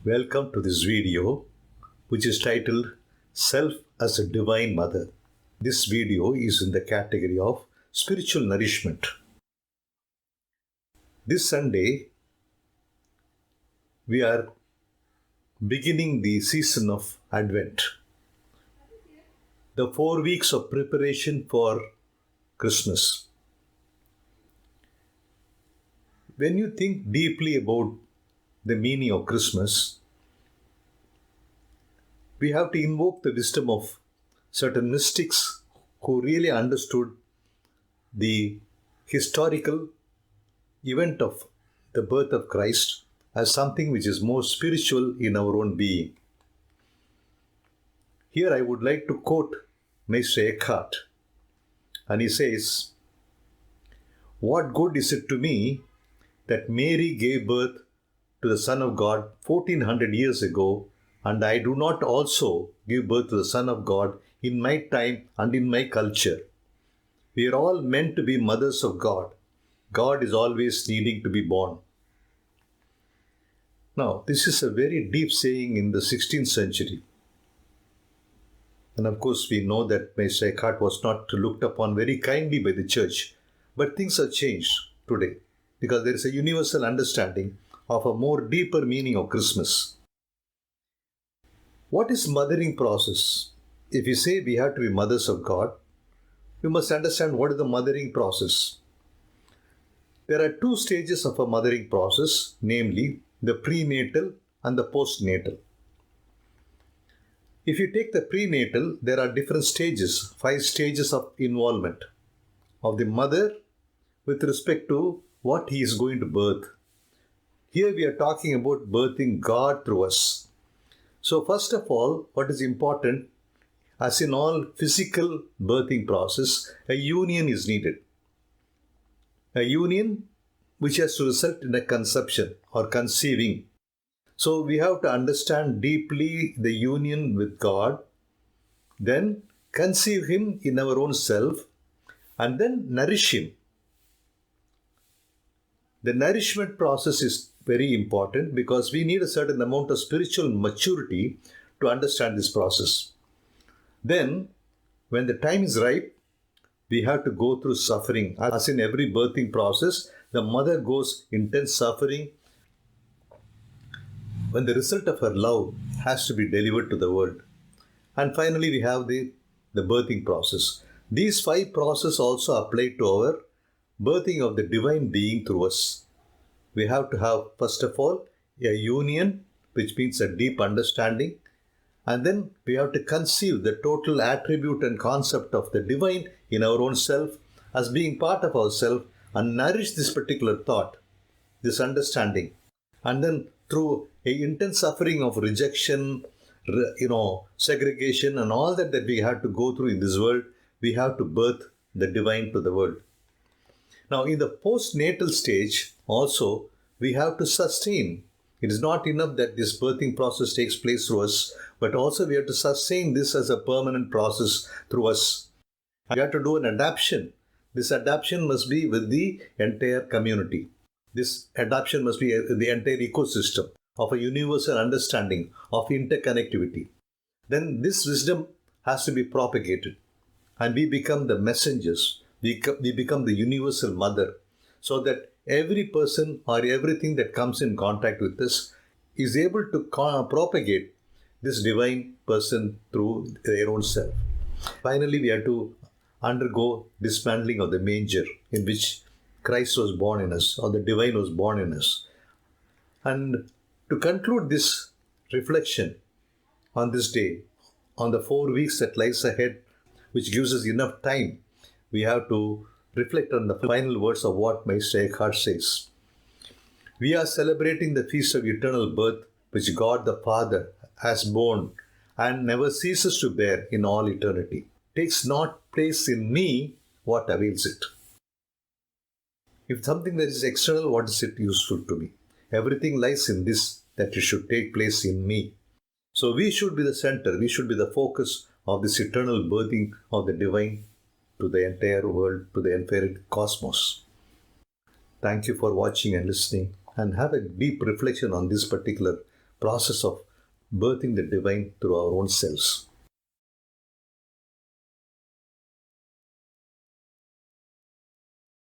Welcome to this video, which is titled Self as a Divine Mother. This video is in the category of spiritual nourishment. This Sunday, we are beginning the season of Advent, the 4 weeks of preparation for Christmas. When you think deeply about the meaning of Christmas, we have to invoke the wisdom of certain mystics who really understood the historical event of the birth of Christ as something which is more spiritual in our own being. Here I would like to quote Meister Eckhart, and he says, "What good is it to me that Mary gave birth to the Son of God 1400 years ago, and I do not also give birth to the Son of God in my time and in my culture? We are all meant to be mothers of God. God is always needing to be born." Now, this is a very deep saying in the 16th century. And of course, we know that Meister Eckhart was not looked upon very kindly by the church. But things have changed today because there is a universal understanding of a more deeper meaning of Christmas. What is mothering process? If you say we have to be mothers of God, we must understand what is the mothering process. There are two stages of a mothering process, namely the prenatal and the postnatal. If you take the prenatal, there are different stages, 5 stages of involvement of the mother with respect to what he is going to birth. Here we are talking about birthing God through us. So first of all, what is important, as in all physical birthing process, a union is needed. A union which has to result in a conception or conceiving. So we have to understand deeply the union with God, then conceive Him in our own self, and then nourish Him. The nourishment process is very important because we need a certain amount of spiritual maturity to understand this process. Then, when the time is ripe, we have to go through suffering. As in every birthing process, the mother goes intense suffering when the result of her love has to be delivered to the world. And finally, we have the birthing process. These 5 processes also apply to our birthing of the divine being through us. We have to have, first of all, a union, which means a deep understanding. And then we have to conceive the total attribute and concept of the divine in our own self as being part of ourself and nourish this particular thought, this understanding. And then through a intense suffering of rejection, segregation and all that we have to go through in this world, we have to birth the divine to the world. Now, in the postnatal stage, also, we have to sustain. It is not enough that this birthing process takes place through us, but also we have to sustain this as a permanent process through us. And we have to do an adaptation. This adaptation must be with the entire community. This adaptation must be the entire ecosystem of a universal understanding of interconnectivity. Then this wisdom has to be propagated, and we become the messengers. We become the universal mother, so that every person or everything that comes in contact with us is able to propagate this divine person through their own self. Finally, we have to undergo dismantling of the manger in which Christ was born in us, or the divine was born in us. And to conclude this reflection on this day, on the 4 weeks that lies ahead, which gives us enough time, we have to reflect on the final words of what Meister Eckhart says. We are celebrating the feast of eternal birth, which God the Father has borne and never ceases to bear in all eternity. Takes not place in me, what avails it? If something that is external, what is it useful to me? Everything lies in this, that it should take place in me. So we should be the center, we should be the focus of this eternal birthing of the divine to the entire world, to the entire cosmos. Thank you for watching and listening, and have a deep reflection on this particular process of birthing the divine through our own selves.